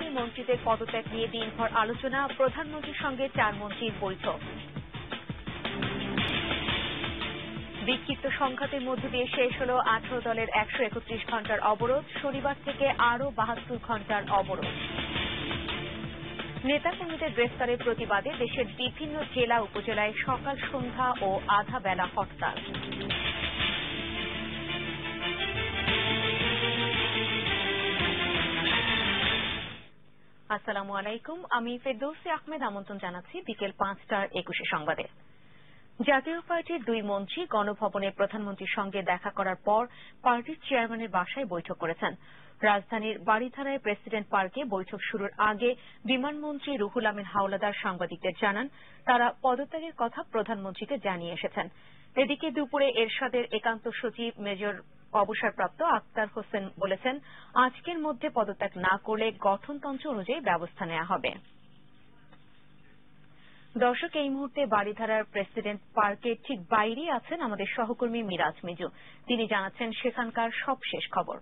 রাজধানীর মন্ত্রীদের পদত্যাগ নিয়ে দিনভর আলোচনা, প্রধানমন্ত্রীর সঙ্গে 4 মন্ত্রীর বৈঠক। বিক্ষিপ্ত সংঘাতের মধ্য দিয়ে শেষ হল 18 দলের 131 ঘণ্টার অবরোধ, শনিবার থেকে আরও 72 ঘণ্টার অবরোধ। নেতাকর্মীদের গ্রেফতারের প্রতিবাদে দেশের বিভিন্ন জেলা উপজেলায় সকাল সন্ধ্যা ও আধা বেলা হরতাল। আসসালামু আলাইকুম, আমি ফেরদৌসী আহমেদ আমন্ত্রণ জানাচ্ছি বিকেল 5টার 21 সংবাদে। জাতীয় পার্টির 2 মন্ত্রী গণভবনে প্রধানমন্ত্রীর সঙ্গে দেখা করার পর পার্টির চেয়ারম্যানের বাসায় বৈঠক করেছেন। রাজধানীর বারিধারায় প্রেসিডেন্ট পার্কে বৈঠক শুরুর আগে বিমানমন্ত্রী রুহুল আমিন হাওলাদার সাংবাদিকদের জানান তারা পদত্যাগের কথা প্রধানমন্ত্রীকে জানিয়ে এসেছেন। এদিকে দুপুরে এরশাদের একান্ত সচিব মেজর অবসরপ্রাপ্ত আক্তার হোসেন বলেছেন, আজকের মধ্যে পদত্যাগ না করলে গঠনতন্ত্র অনুযায়ী ব্যবস্থা নেওয়া হবে। দর্শক, এই মুহূর্তে বারিধারার প্রেসিডেন্ট পার্কের ঠিক বাইরেই আছেন আমাদের সহকর্মী মিরাজ মিজু। তিনি জানাচ্ছেন সেখানকার সবশেষ খবর।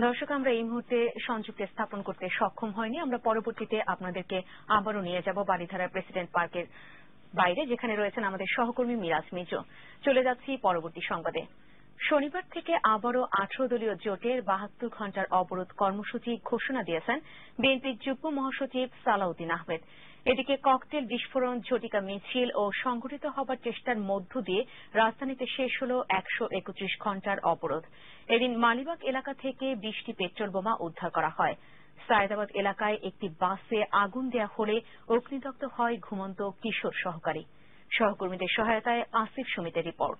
দর্শক, আমরা এই মুহূর্তে সংযোগ স্থাপন করতে সক্ষম হয়নি। আমরা পরবর্তীতে আপনাদেরকে আবারও নিয়ে যাব বারিধারার প্রেসিডেন্ট পার্কের বাইরে, যেখানে রয়েছেন আমাদের সহকর্মী মিরাজ মিজু। চলে যাচ্ছি পরবর্তী সংবাদে। শনিবার থেকে আবারও 18 দলীয় জোটের 72 ঘণ্টার অবরোধ কর্মসূচি ঘোষণা দিয়েছেন বিএনপির যুগ্ম মহাসচিব সালাউদ্দিন আহমেদ। এদিকে ককটেল বিস্ফোরণ, ঝটিকা মিছিল ও সংগঠিত হবার চেষ্টার মধ্য দিয়ে রাজধানীতে শেষ হল 131 ঘণ্টার অবরোধ। এদিন মালিবাগ এলাকা থেকে 20টি পেট্রোল বোমা উদ্ধার করা হয়। সায়েদাবাদ এলাকায় একটি বাসে আগুন দেয়া হলে অগ্নিদগ্ধ হয় ঘুমন্ত কিশোর সহকারী। সহকর্মীদের সহায়তায় আসিফ সুমিতের রিপোর্ট।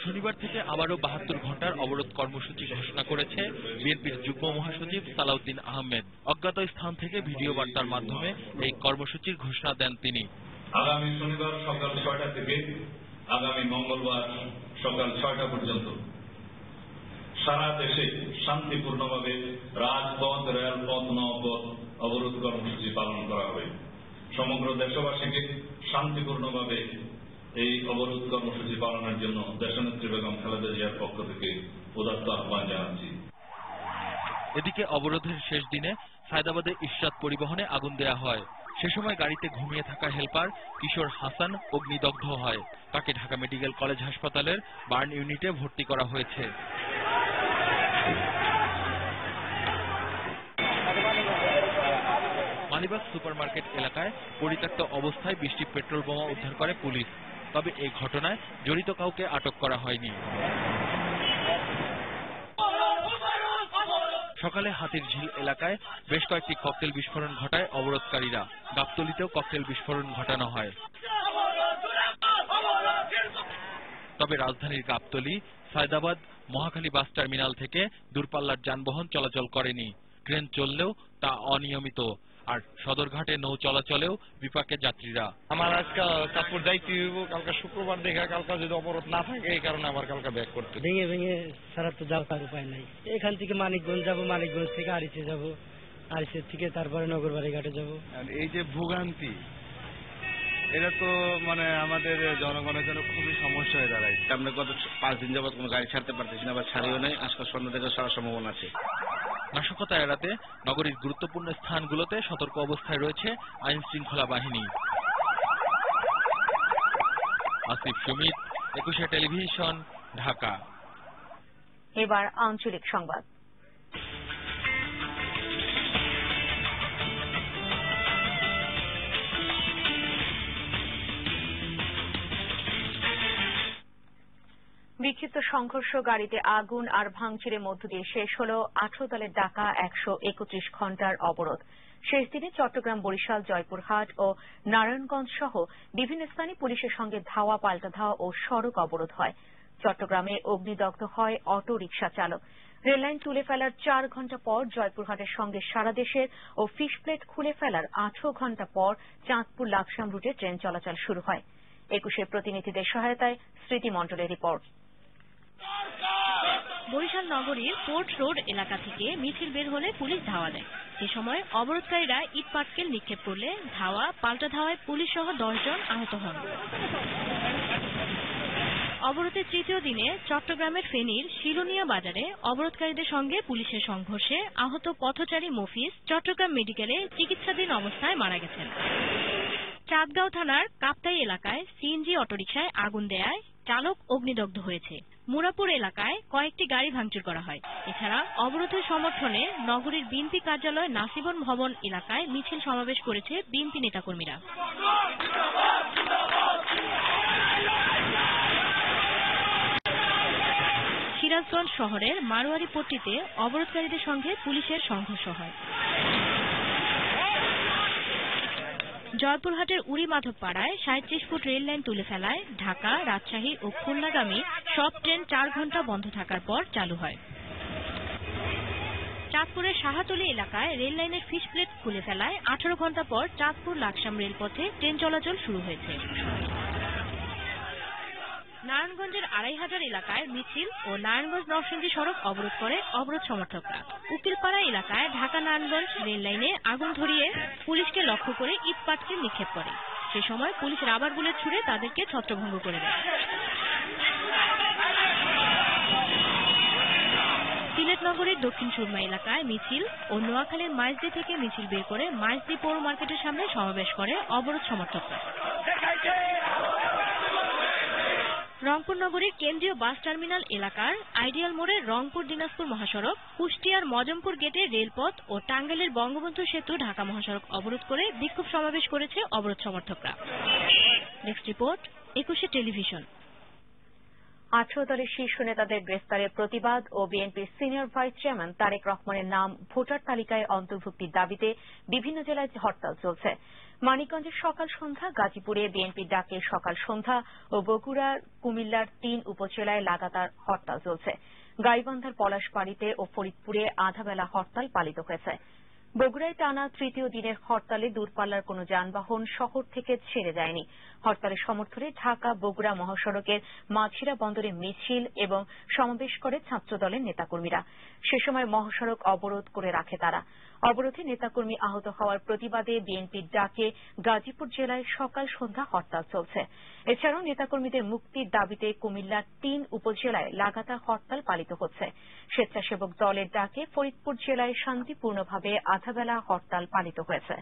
শনিবার থেকে আবারও 72 ঘণ্টার অবরোধ কর্মসূচি ঘোষণা করেছে বিএনপির যুগ্ম মহাসচিব সালাউদ্দিন আহমেদ। অজ্ঞাত স্থান থেকে ভিডিও বার্তার মাধ্যমে এই কর্মসূচির ঘোষণা দেন তিনি। আগামী শনিবার সকাল 6টা থেকে আগামী মঙ্গলবার সকাল 6টা পর্যন্ত সারা দেশে শান্তিপূর্ণভাবে রাজপথ, রেলপথ, নৌপথ অবরোধ কর্মসূচি পালন করা হবে। সমগ্র দেশবাসীকে শান্তিপূর্ণভাবে এই অবরোধ কর্মসূচি পালনের জন্য দেশনেত্রী বেগম খালেদা জিয়ার পক্ষ থেকে উদাত্ত আহ্বান জানাচ্ছি। এদিকে অবরোধের শেষ দিনে সায়েদাবাদে ইশরাত পরিবহনে আগুন দেয়া হয়। সে সময় গাড়িতে ঘুমিয়ে থাকা হেলপার কিশোর হাসান অগ্নিদগ্ধ হয়। তাকে ঢাকা মেডিকেল কলেজ হাসপাতালের বার্ন ইউনিটে ভর্তি করা হয়েছে। মালিবাগ সুপারমার্কেট এলাকায় পরিত্যক্ত অবস্থায় 20টি পেট্রোল বোমা উদ্ধার করে পুলিশ। তবে এই ঘটনায় জড়িত কাউকে আটক করা হয়নি। সকালে হাতিরঝিল এলাকায় বেশ কয়েকটি ককটেল বিস্ফোরণ ঘটায় অবরোধকারীরা। গাবতলীতেও ককটেল বিস্ফোরণ ঘটানো হয়। তবে রাজধানীর গাবতলী, সায়েদাবাদ, মহাখালী বাস টার্মিনাল থেকে দূরপাল্লার যানবাহন চলাচল করেনি। ট্রেন চললেও তা অনিয়মিত। আর সদরঘাটে নৌ চলাচলেও বিপাকে যাত্রীরা। আমার আজকে চাঁদপুর যাইতে হইব, কালকে শুক্রবার দেখা, কালকে যদি অবরোধ না থাকে এই কারণে আবার কালকে ব্যাক করতে। ভেঙে ভেঙে সারা তো যাওয়ার তার উপায় নাই। এখান থেকে মানিকগঞ্জ যাব, মানিকগঞ্জ থেকে আরিচে যাব, আরিচের থেকে তারপরে নগরবাড়ি ঘাটে যাব। এই যে ভোগান্তি, এটা তো মানে আমাদের জনগণের জন্য খুবই সমস্যা হয়ে দাঁড়ায়। আমরা গত 5 দিন যাবত কোনো গাড়ি ছাড়তে পারতেছি না, আবার ছাড়িও নাই। আজকে সন্ধ্যা থেকে ছাড়ার সম্ভাবনা আছে। নাশকতা এড়াতে নগরীর গুরুত্বপূর্ণ স্থানগুলোতে সতর্ক অবস্থায় রয়েছে আইন শৃঙ্খলা বাহিনী। আসিফ সুমিত, 21 টেলিভিশন, ঢাকা। এবার আঞ্চলিক সংবাদ। বিক্ষিপ্ত সংঘর্ষ, গাড়িতে আগুন আর ভাঙচুরের মধ্য দিয়ে শেষ হল 18 দলের ডাকা 131 ঘণ্টার অবরোধ। শেষ দিনে চট্টগ্রাম, বরিশাল, জয়পুরহাট ও নারায়ণগঞ্জ সহ বিভিন্ন স্থানে পুলিশের সঙ্গে ধাওয়া পাল্টা ধাওয়া ও সড়ক অবরোধ হয়। চট্টগ্রামে অগ্নিদগ্ধ হয় অটো রিকশা চালক। রেললাইন তুলে ফেলার 4 ঘণ্টা পর জয়পুরহাটের সঙ্গে সারা দেশের ও ফিশ প্লেট খুলে ফেলার 18 ঘণ্টা পর চাঁদপুর লাকসাম রুটে ট্রেন চলাচল শুরু হয়। 21 প্রতিনিধিদের সহায়তায় স্মৃতি মণ্ডলের রিপোর্ট। বরিশাল নগরীর পোর্ট রোড এলাকা থেকে মিছিল বের হলে পুলিশ ধাওয়া দেয়। এ সময় অবরোধকারীরা ইট পাটকেল নিক্ষেপ করলে ধাওয়া পাল্টা ধাওয়ায় পুলিশ সহ 10 জন আহত হন। অবরোধের তৃতীয় দিনে চট্টগ্রামের ফেনীর শিলুনিয়া বাজারে অবরোধকারীদের সঙ্গে পুলিশের সংঘর্ষে আহত পথচারী মফিজ চট্টগ্রাম মেডিকেলে চিকিৎসাধীন অবস্থায় মারা গেছেন। চাঁদগাঁও থানার কাপ্তাই এলাকায় সিএনজি অটোরিকশায় আগুন দেয়ায় চালক অগ্নিদগ্ধ হয়েছে। মুরাপুর এলাকায় কয়েকটি গাড়ি ভাঙচুর করা হয়। এছাড়া অবরোধের সমর্থনে নগরীর বিএনপি কার্যালয় নাসিবন ভবন এলাকায় মিছিল সমাবেশ করেছে বিএনপি নেতাকর্মীরা। সিরাজগঞ্জ শহরের মারোয়ারি পট্টিতে অবরোধকারীদের সঙ্গে পুলিশের সংঘর্ষ হয়। জয়পুরহাটের উড়িমাধব পাড়ায় 37 ফুট রেল লাইন তুলে ফেলায় ঢাকা, রাজশাহী ও খুলনাগামী সব ট্রেন 4 ঘণ্টা বন্ধ থাকার পর চালু হয়। চাঁদপুরের শাহাতলী এলাকায় রেল লাইনের ফিশ প্লেট খুলে ফেলায় 18 ঘণ্টা পর চাঁদপুর লাকসাম রেলপথে ট্রেন চলাচল শুরু হয়েছে। নারায়ণগঞ্জের 2500 এলাকায় মিছিল ও নারায়ণগঞ্জ নরসিংদী সড়ক অবরোধ করে অবরোধ সমর্থকরা। উকিলপাড়া এলাকায় ঢাকা নারায়ণগঞ্জ রেল লাইনে আগুন ধরিয়ে পুলিশকে লক্ষ্য করে ইট পাটকেল নিক্ষেপ করে। সে সময় পুলিশ রাবার বুলেট ছুড়ে তাদেরকে ছত্রভঙ্গ করে দেয়। সিলেট নগরীর দক্ষিণ সুরমা এলাকায় মিছিল ও নোয়াখালীর মাইজদি থেকে মিছিল বের করে মাইজদি পৌর মার্কেটের সামনে সমাবেশ করে অবরোধ সমর্থকরা। রংপুর নগরীর কেন্দ্রীয় বাস টার্মিনাল এলাকার আইডিয়াল মোড়ে রংপুর দিনাজপুর মহাসড়ক, কুষ্টিয়ার মজমপুর গেটে রেলপথ ও টাঙ্গাইলের বঙ্গবন্ধু সেতু ঢাকা মহাসড়ক অবরোধ করে বিক্ষোভ সমাবেশ করেছে অবরোধ সমর্থকরা। Next report, 21 television. 18 দলের শীর্ষ নেতাদের গ্রেফতারের প্রতিবাদ ও বিএনপির সিনিয়র ভাইস চেয়ারম্যান তারেক রহমানের নাম ভোটার তালিকায় অন্তর্ভুক্তির দাবিতে বিভিন্ন জেলায় হরতাল চলছে। মানিকগঞ্জের সকাল সন্ধ্যা, গাজীপুরে বিএনপির ডাকে সকাল সন্ধ্যা ও বগুড়ার কুমিল্লার 3 উপজেলায় লাগাতার হরতাল চলছে। গাইবান্ধার পলাশবাড়ীতে ও ফরিদপুরে আধাবেলা হরতাল পালিত হয়েছে। বগুড়ায় টানা তৃতীয় দিনের হরতালে দূরপাল্লার কোনো যানবাহন শহর থেকে ছেড়ে যায়নি। হরতালের সমর্থনে ঢাকা বগুড়া মহাসড়কের মাঝিরা বন্দরে মিছিল এবং সমাবেশ করে ছাত্রদলের নেতাকর্মীরা। সে সময় মহাসড়ক অবরোধ করে রাখে তারা। অবরোধে নেতাকর্মী আহত হওয়ার প্রতিবাদে বিএনপির ডাকে গাজীপুর জেলায় সকাল সন্ধ্যা হরতাল চলছে। এছাড়াও নেতাকর্মীদের মুক্তির দাবিতে কুমিল্লার 3 উপজেলায় লাগাতার হরতাল পালিত হচ্ছে। স্বেচ্ছাসেবক দলের ডাকে ফরিদপুর জেলায় শান্তিপূর্ণভাবে আধাবেলা হরতাল পালিত হয়েছে।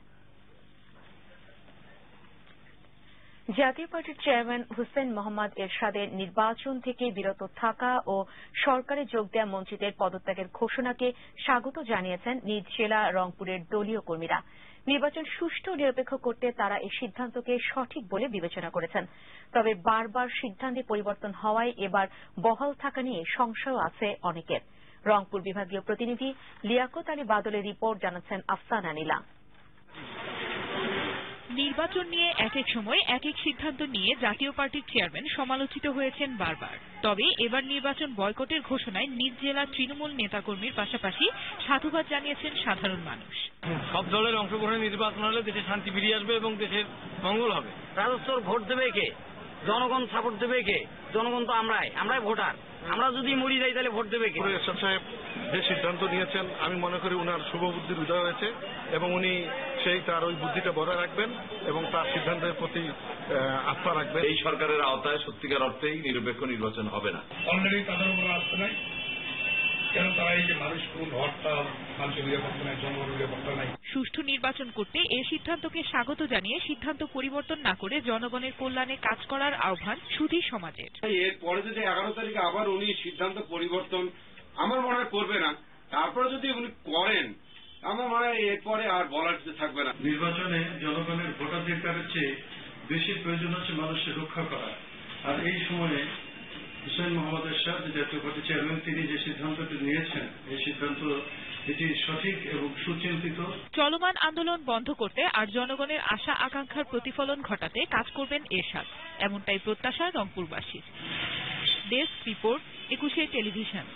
জাতীয় পার্টির চেয়ারম্যান হুসেইন মোহাম্মদ এরশাদের নির্বাচন থেকে বিরত থাকা ও সরকারে যোগ দেওয়া মন্ত্রীদের পদত্যাগের ঘোষণাকে স্বাগত জানিয়েছেন নিজ জেলা রংপুরের দলীয় কর্মীরা। নির্বাচন সুষ্ঠু ও নিরপেক্ষ করতে তারা এই সিদ্ধান্তকে সঠিক বলে বিবেচনা করেছেন। তবে বারবার সিদ্ধান্তে পরিবর্তন হওয়ায় এবার বহাল থাকা নিয়ে সংশয় আছে অনেকের। রংপুর বিভাগীয় প্রতিনিধি লিয়াকত আলী বাদলের রিপোর্ট, জানাচ্ছেন আফসানা নীলা। নির্বাচন নিয়ে এক এক সময় এক এক সিদ্ধান্ত নিয়ে জাতীয় পার্টির চেয়ারম্যান সমালোচিত হয়েছেন বারবার। তবে এবার নির্বাচন বয়কটের ঘোষণায় নিজ জেলার তৃণমূল নেতাকর্মীর পাশাপাশি সাধুবাদ জানিয়েছেন সাধারণ মানুষ। সব দলের অংশগ্রহণে নির্বাচন হলে দেশে শান্তি ফিরিয়ে আসবে এবং দেশের মঙ্গল হবে। রাজস্বর ভোট দেবে কে? জনগণ সাপোর্ট দেবে কে? জনগণ তো আমরাই ভোটার। আমরা যদি মরি যাই তাহলে ভোট দেবে কে? এরশাদ সাহেব যে সিদ্ধান্ত নিয়েছেন আমি মনে করি উনার শুভ বুদ্ধির উদয় হয়েছে এবং উনি তার ওই বুদ্ধিটা বজায় রাখবেন এবং তার সিদ্ধান্তের প্রতি আস্থা রাখবেন। এই সরকারের আওতায় সত্যিকার অর্থেই নিরপেক্ষ নির্বাচন হবে না। অলরেডি তাদের উপর আস্থা নাই, কেন তারা এই যে মানুষ কোন হরতাল, মানুষের নিরাপত্তা নাই, জনগণের নিরাপত্তা নাই। সুষ্ঠু নির্বাচন করতে এই সিদ্ধান্তকে স্বাগত জানিয়ে সিদ্ধান্ত পরিবর্তন না করে জনগণের কল্যাণে কাজ করার আহ্বান সুধী সমাজের। এরপরে যদি 11 তারিখে আবার উনি সিদ্ধান্ত পরিবর্তন আমার মনে হয় করবে না, তারপরে যদি উনি করেন আমার মনে হয় এরপরে আর বলার কিছু থাকবে না। নির্বাচনে জনগণের ভোটাধিকারের চেয়ে বেশি প্রয়োজন হচ্ছে মানুষের রক্ষা করা। আর এই সময়ে হুসেইন মোহাম্মদ এরশাদ জাতীয় পার্টি চেয়ারম্যান তিনি যে সিদ্ধান্তটি নিয়েছেন এই সিদ্ধান্ত এটি সঠিক এবং সুচিন্তিত। চলমান আন্দোলন বন্ধ করতে আর জনগণের আশা আকাঙ্ক্ষার প্রতিফলন ঘটাতে কাজ করবেন এরশাদ, এমনটাই প্রত্যাশা রংপুরবাসীর। Desk report, 21 television.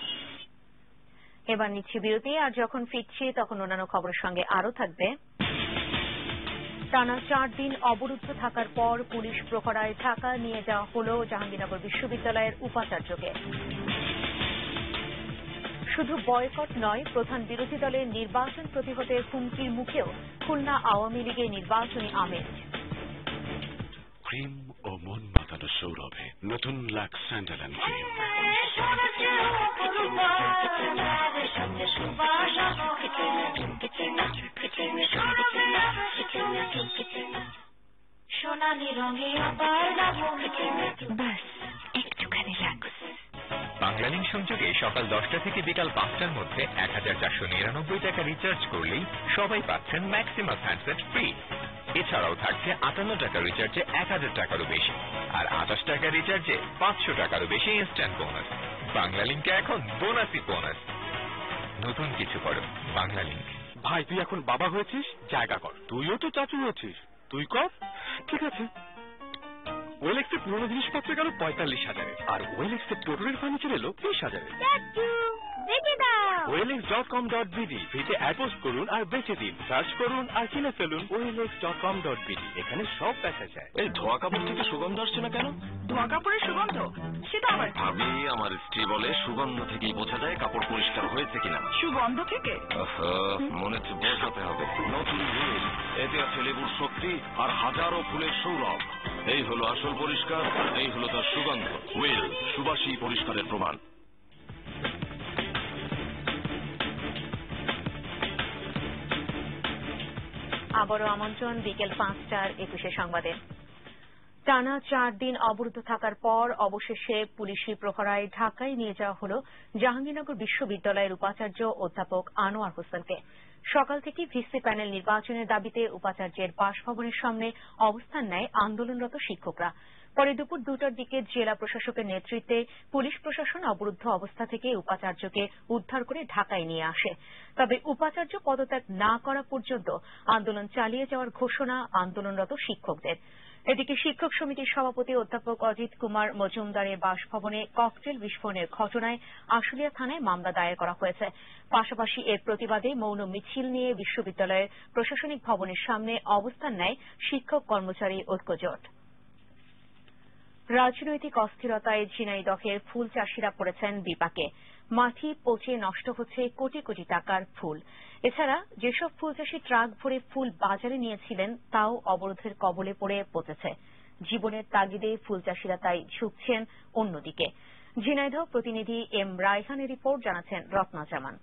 এবার নিচ্ছি বিরতি, আর যখন ফিরছি তখন অন্যান্য খবরের সঙ্গে আরও থাকবে। টানা 4 দিন অবরুদ্ধ থাকার পর পুলিশ প্রহরায় ঢাকা নিয়ে যাওয়া হল জাহাঙ্গীরনগর বিশ্ববিদ্যালয়ের উপাচার্যকে। শুধু বয়কট নয়, প্রধান বিরোধী দলের নির্বাচন প্রতিহতের হুমকির মুখেও খুলনা আওয়ামী লীগের নির্বাচনী আমেজ। ক্রিম ও মন মাতানো সৌরভে নতুন লাক্স স্যান্ডেল অ্যান্ড ক্রিম। সোনালি রঙে আবার বাস একটুখানি লাক্স। বাংলালিংক সংযোগে সকাল 10টা থেকে বিকাল 5টার মধ্যে 1499 টাকা রিচার্জ করলেই সবাই পাচ্ছেন ম্যাক্সিমাম হ্যান্ডসেট ফ্রি। এছাড়াও থাকছে 58 টাকা রিচার্জে 1000 টাকারও বেশি, আর 28 টাকা রিচার্জে 500 টাকারও বেশি ইনস্ট্যান্ট বোনাস। বাংলালিংকে এখন বোনাসই বোনাস। নতুন কিছু করো বাংলালিংক। ভাই তুই এখন বাবা হয়েছিস, জায়গা কর। তুইও তো চাচু হয়েছিস, তুই কর। ঠিক আছে। ওয়েলএক্সের পুরোনো জিনিসপত্র গেল 45,000, আর ওয়েলএক্সের টোটরের ফার্নিচার এলো 30,000। OLX.com.bd ভিটে অ্যাড পোস্ট করুন আর বেচে দিন। সার্চ করুন আর কিনে ফেলুন OLX.com.bd। এখানে সব দেখা যায়। এই ধোয়া কাপড় থেকে সুগন্ধ আসছে না কেন? ধোয়া কাপড়ের সুগন্ধ সেটা আবার আমি আমার স্ত্রী বলে সুগন্ধ থেকেই বোঝা যায় কাপড় পরিষ্কার হয়েছে কিনা। সুগন্ধ থেকে? মনে হচ্ছে বোঝাতে হবে। নতুন হুইল, এতে আছে লেবুর শক্তি আর হাজারো ফুলের সৌরভ। এই হলো আসল পরিষ্কার, এই হলো তার সুগন্ধ। হুইল, সুবাসী পরিষ্কারের প্রমাণ। আবারও আমন্ত্রণ বিকেল 5টার 21 সংবাদে। টানা 4 দিন অবরুদ্ধ থাকার পর অবশেষে পুলিশি প্রহরায় ঢাকায় নিয়ে যাওয়া হল জাহাঙ্গীরনগর বিশ্ববিদ্যালয়ের উপাচার্য অধ্যাপক আনোয়ার হোসেনকে। সকাল থেকে ভিসি প্যানেল নির্বাচনের দাবিতে উপাচার্যের বাসভবনের সামনে অবস্থান নেয় আন্দোলনরত শিক্ষকরা। পরে দুপুর 2টার দিকে জেলা প্রশাসকের নেতৃত্বে পুলিশ প্রশাসন অবরুদ্ধ অবস্থা থেকে উপাচার্যকে উদ্ধার করে ঢাকায় নিয়ে আসে। তবে উপাচার্য পদত্যাগ না করা পর্যন্ত আন্দোলন চালিয়ে যাওয়ার ঘোষণা আন্দোলনরত শিক্ষকদের। এদিকে শিক্ষক সমিতির সভাপতি অধ্যাপক অজিত কুমার মজুমদারের বাসভবনে ককটেল বিস্ফোরণের ঘটনায় আশুলিয়া থানায় মামলা দায়ের করা হয়েছে। পাশাপাশি এর প্রতিবাদে মৌন মিছিল নিয়ে বিশ্ববিদ্যালয়ের প্রশাসনিক ভবনের সামনে অবস্থান নেয় শিক্ষক কর্মচারী ঐক্যজোট। রাজনৈতিক অস্থিরতায় ঝিনাইদহের ফুল চাষিরা পড়েছেন বিপাকে। মাটি পচে নষ্ট হচ্ছে কোটি কোটি টাকার ফুল। এছাড়া যেসব ফুল চাষী ট্রাক ভরে ফুল বাজারে নিয়েছিলেন তাও অবরোধের কবলে পড়ে পচেছে। জীবনের তাগিদে ফুল চাষীরা তাই ঝুঁকছেন অন্যদিকে। ঝিনাইদহ প্রতিনিধি এম রায়হানের রিপোর্ট, জানাচ্ছেন রত্না জামান।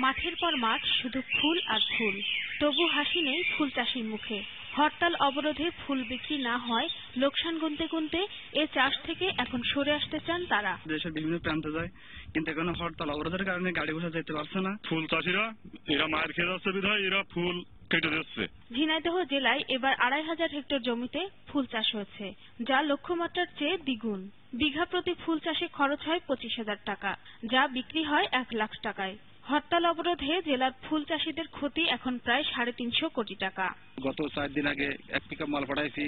মাঠের পর মাঠ, শুধু ফুল আর ফুল, তবু হাসি নেই ফুল চাষির মুখে। হরতাল অবরোধে ফুল বিক্রি না হয় লোকসান গুনতে গুনতে এ চাষ থেকে এখন সরে আসতে চান তারা। দেশের বিভিন্ন প্রান্তে যায়, কিন্তু এখন হরতাল অবরোধের কারণে গাড়ি ঘোষা যেতে পারছে না। ফুল চাষিরা এরা মায়ের খেয়ে যাচ্ছে বিধায় এরা ফুল কেটে দিচ্ছে। ঝিনাইদহ জেলায় এবার 2,500 হেক্টর জমিতে ফুল চাষ হয়েছে, যা লক্ষ্যমাত্রার চেয়ে দ্বিগুণ। বিঘা প্রতি ফুল চাষে খরচ হয় 25,000 টাকা, যা বিক্রি হয় 1 লাখ টাকায়। হরতাল অবরোধে জেলার ফুল চাষীদের ক্ষতি এখন প্রায় 350 কোটি টাকা। গত 4 দিন আগে 1 পিকআপ মাল পাঠাইছি,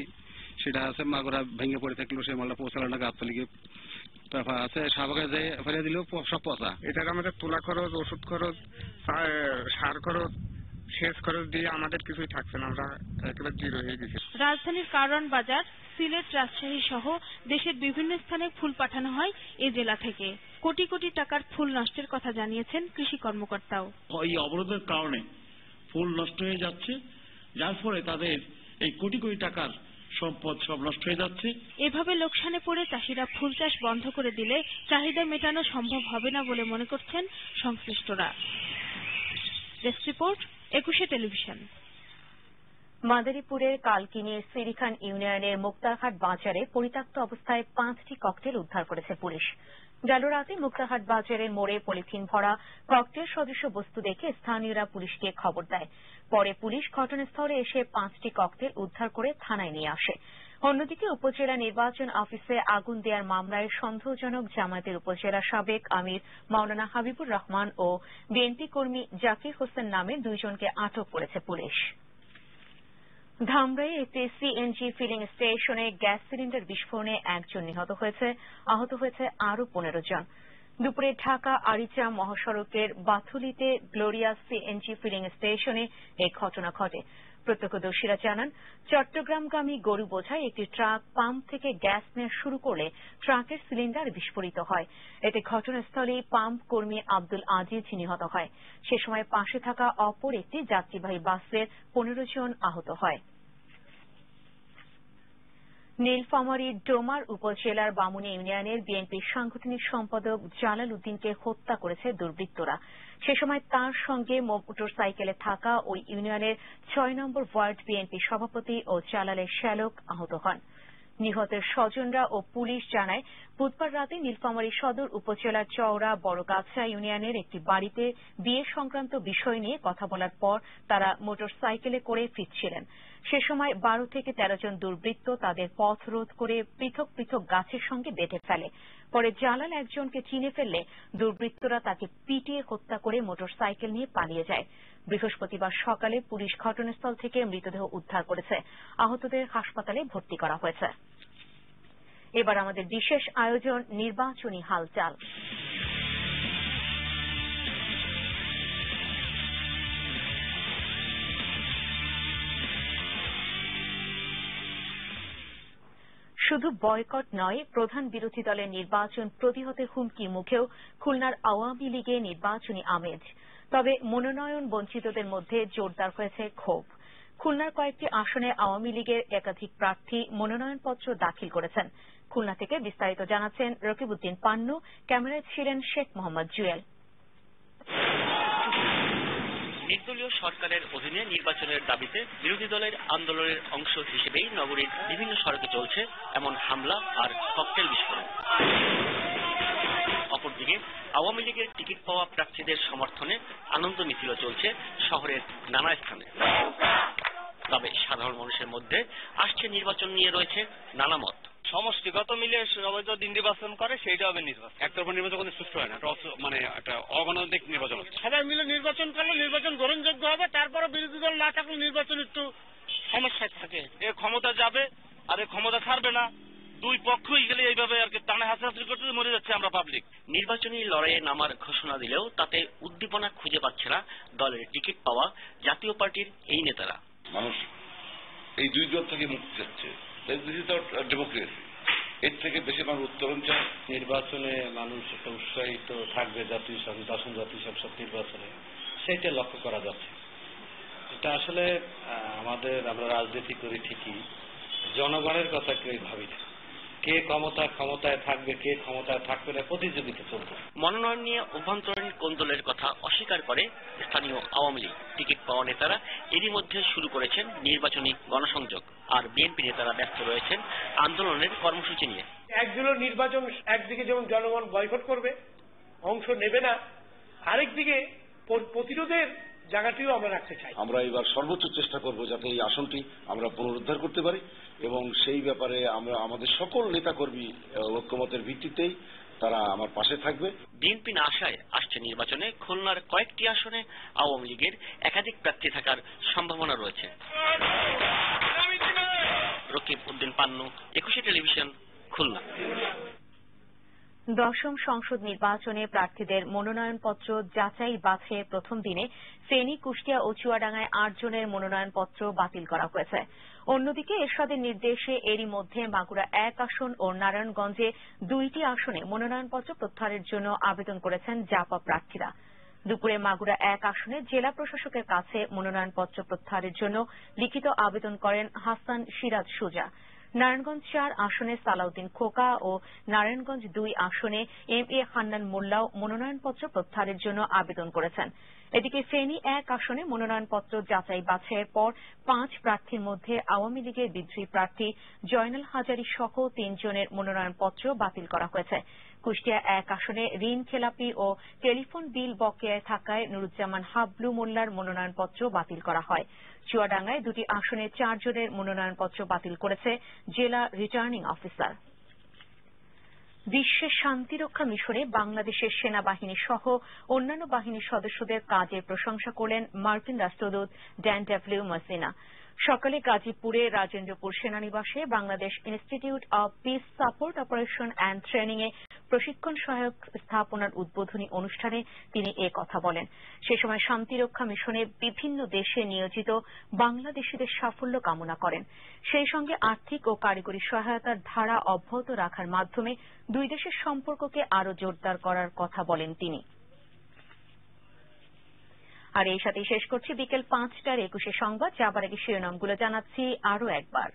সেটা আছে মাগুরা ভেঙে পড়ে থাকলো, সেই মালটা পৌঁছালো না গাবতলিকে। তারপর আছে শাহবাগে যে ফেলে দিল সব পচা। এটার আমাদের তোলা খরচ, ওষুধ খরচ, সার খরচ, সেচ খরচ দিয়ে আমাদের কিছুই থাকছে না, আমরা একেবারে জিরো হয়ে গেছি। রাজধানীর কারওয়ান বাজার, সিলেট, রাজশাহী সহ দেশের বিভিন্ন স্থানে ফুল পাঠানো হয় এ জেলা থেকে। কোটি কোটি টাকার ফুল নষ্টের কথা জানিয়েছেন কৃষি কর্মকর্তাও। এই অবরোধের কারণে ফুল নষ্ট হয়ে যাচ্ছে, যার ফলে তাদের এই কোটি কোটি টাকার সম্পদ সব নষ্ট হয়ে যাচ্ছে। এভাবে লোকসানে পড়ে চাষিরা ফুল চাষ বন্ধ করে দিলে চাহিদা মেটানো সম্ভব হবে না বলে মনে করছেন সংশ্লিষ্টরা। Desk report, 21 television. মাদারীপুরের কালকিনির সিরিখান ইউনিয়নের মুক্তারহাট বাজারে পরিত্যক্ত অবস্থায় 5টি ককটেল উদ্ধার করেছে পুলিশ। গেল রাতে মুক্তারহাট বাজারের মোড়ে পলিথিন ভরা ককটেল সদৃশ বস্তু দেখে স্থানীয়রা পুলিশকে খবর দেয়। পরে পুলিশ ঘটনাস্থলে এসে 5টি ককটেল উদ্ধার করে থানায় নিয়ে আসে। অন্যদিকে উপজেলা নির্বাচন অফিসে আগুন দেওয়ার মামলায় সন্দেহজনক জামায়াতের উপজেলা সাবেক আমির মাওলানা হাবিবুর রহমান ও বিএনপি কর্মী জাকির হোসেন নামে 2 জনকে আটক করেছে পুলিশ। ধামরাইয়ে একটি সিএনজি ফিলিং স্টেশনে গ্যাস সিলিন্ডার বিস্ফোরণে 1 জন নিহত হয়েছে, আহত হয়েছে আরও 15 জন। দুপুরে ঢাকা আরিচা মহাসড়কের বাথুলিতে গ্লোরিয়া সিএনজি ফিলিং স্টেশনে এই ঘটনা ঘটে। প্রত্যক্ষদর্শীরা জানান, চট্টগ্রামগামী গরু বোঝাই একটি ট্রাক পাম্প থেকে গ্যাস নেওয়া শুরু করলে ট্রাকের সিলিন্ডার বিস্ফোরিত হয়। এতে ঘটনাস্থলেই পাম্প কর্মী আব্দুল আজিজ নিহত হয়। সে সময় পাশে থাকা অপর একটি যাত্রীবাহী বাসের 15 জন আহত হয়। নীলফামারীর ডোমার উপজেলার বামুনী ইউনিয়নের বিএনপির সাংগঠনিক সম্পাদক জালাল উদ্দিনকে হত্যা করেছে দুর্বৃত্তরা। সে সময় তার সঙ্গে মোটরসাইকেলে থাকা ওই ইউনিয়নের 6 নম্বর ওয়ার্ড বিএনপি সভাপতি ও জালালের শ্যালক আহত হন। নিহতের স্বজনরা ও পুলিশ জানায়, বুধবার রাতে নীলফামারী সদর উপজেলার চওড়া বড়গাছা ইউনিয়নের একটি বাড়িতে বিয়ে সংক্রান্ত বিষয় নিয়ে কথা বলার পর তারা মোটরসাইকেলে করে ফিরছিলেন। সে সময় 12 থেকে 13 জন দুর্বৃত্ত তাদের পথ রোধ করে পৃথক পৃথক গাছের সঙ্গে বেঁধে ফেলে। পরে জালাল একজনকে চিনে ফেললে দুর্বৃত্তরা তাকে পিটিয়ে হত্যা করে মোটরসাইকেল নিয়ে পালিয়ে যায়। বৃহস্পতিবার সকালে পুলিশ ঘটনাস্থল থেকে মৃতদেহ উদ্ধার করেছে। আহতদের হাসপাতালে ভর্তি করা হয়েছে। এবার আমাদের বিশেষ আয়োজন নির্বাচনী হালচাল। শুধু বয়কট নয়, প্রধান বিরোধী দলের নির্বাচন প্রতিহতের হুমকির মুখেও খুলনার আওয়ামী লীগে নির্বাচনী আমেজ। তবে মনোনয়ন বঞ্চিতদের মধ্যে জোরদার হয়েছে ক্ষোভ। খুলনার কয়েকটি আসনে আওয়ামী লীগের একাধিক প্রার্থী মনোনয়নপত্র দাখিল করেছেন। খুলনা থেকে বিস্তারিত জানাচ্ছেন রকিবউদ্দিন পান্নু। ক্যামেরায় ছিলেন শেখ মোহাম্মদ জুয়েল। নির্দলীয় সরকারের অধীনে নির্বাচনের দাবিতে বিরোধী দলের আন্দোলনের অংশ হিসেবেই নগরীর বিভিন্ন সড়কে চলছে এমন হামলা আর ককটেল বিস্ফোরণ। অপরদিকে আওয়ামী লীগের টিকিট পাওয়া প্রার্থীদের সমর্থনে আনন্দ মিছিল চলছে শহরের নানা স্থানে। তবে সাধারণ মানুষের মধ্যে আসছে নির্বাচন নিয়ে রয়েছে নানা মত। সমষ্টিগত মিলে সবাই যদি নির্বাচন করে সেইটা হবে নির্বাচন। একতরফা নির্বাচন করতে সুষ্ঠু হয় না, মানে একটা অগণতান্ত্রিক নির্বাচন হচ্ছে। সবাই মিলে নির্বাচন করলে নির্বাচন গ্রহণযোগ্য হবে, তারপরে বিরোধী দল না থাকলে নির্বাচন একটু সমস্যায় থাকে। এ ক্ষমতা যাবে আর এ ক্ষমতা ছাড়বে না, দুই পক্ষই গেলে এইভাবে আর কি টানে হাসাহাসি করতে মরে যাচ্ছে আমরা পাবলিক। নির্বাচনী লড়াইয়ে নামার ঘোষণা দিলেও তাতে উদ্দীপনা খুঁজে পাচ্ছে না দলের টিকিট পাওয়া জাতীয় পার্টির এই নেতারা। মানুষ এই দুই দল থেকে মুক্তি চাচ্ছে, ডেমোক্রেসি, এর থেকে বেশি মানুষ উত্তরণ চায়। নির্বাচনে মানুষ একটা উৎসাহিত থাকবে, জাতীয় সংসদ, দশম জাতীয় সংসদ নির্বাচনে, সেটা লক্ষ্য করা যাচ্ছে। এটা আসলে আমরা রাজনীতি করি ঠিকই, জনগণের কথা কেউ ভাবি না। কে ক্ষমতায় থাকবে, কে ক্ষমতায় থাকবে না, প্রতিযোগিতা চলবে। মনোনয়ন নিয়ে অভ্যন্তরীণ কোন্দলের কথা অস্বীকার করে স্থানীয় আওয়ামী লীগ। টিকিট পাওয়া নেতারা এরই মধ্যে শুরু করেছেন নির্বাচনী গণসংযোগ, আর বিএনপি নেতারা ব্যস্ত রয়েছেন আন্দোলনের কর্মসূচি নিয়ে। একদিকে নির্বাচন, একদিকে যেমন জনগণ বয়কট করবে, অংশ নেবে না, আরেকদিকে প্রতিরোধের জায়গাটিও আমরা রাখতে চাই। আমরা এবার সর্বোচ্চ চেষ্টা করব যাতে এই আসনটি আমরা পুনরুদ্ধার করতে পারি, এবং সেই ব্যাপারে আমরা আমাদের সকল নেতাকর্মী ঐক্যমতের ভিত্তিতেই তারা আমার পাশে থাকবে। বিএনপি না আসায় আসছে নির্বাচনে খুলনার কয়েকটি আসনে আওয়ামী লীগের একাধিক প্রার্থী থাকার সম্ভাবনা রয়েছে। রকিবউদ্দিন পান্নু, 21 টেলিভিশন, খুলনা। দশম সংসদ নির্বাচনে প্রার্থীদের মনোনয়নপত্র যাচাই বাছাইয়ের প্রথম দিনে ফেনী, কুষ্টিয়া ও চুয়াডাঙ্গায় 8 জনের মনোনয়নপত্র বাতিল করা হয়েছে। অন্যদিকে এরশাদের নির্দেশে এরই মধ্যে মাগুরা 1 আসন ও নারায়ণগঞ্জে 2টি আসনে মনোনয়নপত্র প্রত্যাহারের জন্য আবেদন করেছেন জাপা প্রার্থীরা। দুপুরে মাগুরা 1 আসনে জেলা প্রশাসকের কাছে মনোনয়নপত্র প্রত্যাহারের জন্য লিখিত আবেদন করেন হাসান সিরাজ সুজা। নারায়ণগঞ্জ 4 আসনে সালাউদ্দিন খোকা ও নারায়ণগঞ্জ 2 আসনে MA হান্নান মোল্লাও মনোনয়নপত্র প্রত্যাহারের জন্য আবেদন করেছেন। এদিকে ফেনী 1 আসনে মনোনয়নপত্র যাচাই বাছাইয়ের পর 5 প্রার্থীর মধ্যে আওয়ামী লীগের বিদ্রোহী প্রার্থী জয়নাল হাজারী সহ 3 জনের মনোনয়নপত্র বাতিল করা হয়েছে। কুষ্টিয়া 1 আসনে ঋণ খেলাপি ও টেলিফোন বিল বকেয়ায় থাকায় নুরুজ্জামান হাবলু মোল্লার মনোনয়নপত্র বাতিল করা হয়। চুয়াডাঙ্গায় 2টি আসনে 4 জনের মনোনয়নপত্র বাতিল করেছে জেলা রিটার্নিং অফিসার। বিশ্বের শান্তিরক্ষা মিশনে বাংলাদেশের সেনাবাহিনী সহ অন্যান্য বাহিনীর সদস্যদের কাজের প্রশংসা করলেন মার্কিন রাষ্ট্রদূত ড্যান ডব্লিউ মাসিনা। সকালে গাজীপুরে রাজেন্দ্রপুর সেনানিবাসে Bangladesh institute of peace support operation and training এ প্রশিক্ষণ সহায়ক স্থাপনার উদ্বোধনী অনুষ্ঠানে তিনি এ কথা বলেন। সে সময় শান্তিরক্ষা মিশনে বিভিন্ন দেশে নিয়োজিত বাংলাদেশিদের সাফল্য কামনা করেন। সেই সঙ্গে আর্থিক ও কারিগরি সহায়তার ধারা অব্যাহত রাখার মাধ্যমে দুই দেশের সম্পর্ককে আরও জোরদার করার কথা বলেন তিনি। আর এই সাথেই শেষ করছি বিকেল 5টার 21 সংবাদ। যাবার আগে শিরোনামগুলো জানাচ্ছি আরও একবার।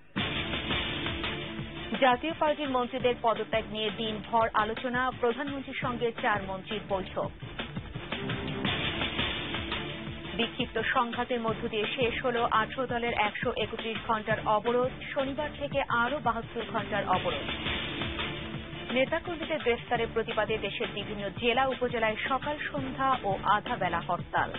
জাতীয় পার্টির মন্ত্রীদের পদত্যাগ নিয়ে দিনভর আলোচনা, প্রধানমন্ত্রীর সঙ্গে 4 মন্ত্রীর বৈঠক। বিক্ষিপ্ত সংঘাতের মধ্য দিয়ে শেষ হল 18 দলের 131 ঘণ্টার অবরোধ, শনিবার থেকে আরও 72 ঘণ্টার অবরোধ। নেতাকর্মীদের গ্রেফতারের প্রতিবাদে দেশের বিভিন্ন জেলা উপজেলায় সকাল সন্ধ্যা ও আধা বেলা হরতাল।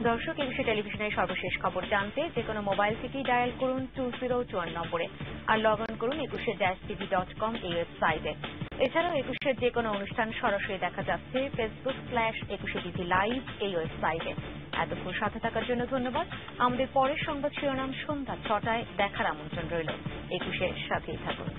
দর্শক, একুশে টেলিভিশনের সর্বশেষ খবর জানতে যেকোনো মোবাইল থেকেই ডায়াল করুন 2021 নম্বরে আর লগ অন করুন 21-tv.com এই ওয়েবসাইটে। এছাড়াও একুশের যেকোনো অনুষ্ঠান সরাসরি দেখা যাচ্ছে Facebook/21TV লাইভ এই ওয়েবসাইটে। এতক্ষণ সাথে থাকার জন্য ধন্যবাদ। আমাদের পরের সংবাদ শিরোনাম সন্ধ্যা 6টায় দেখার আমন্ত্রণ রইল। একুশের সাথেই থাকুন।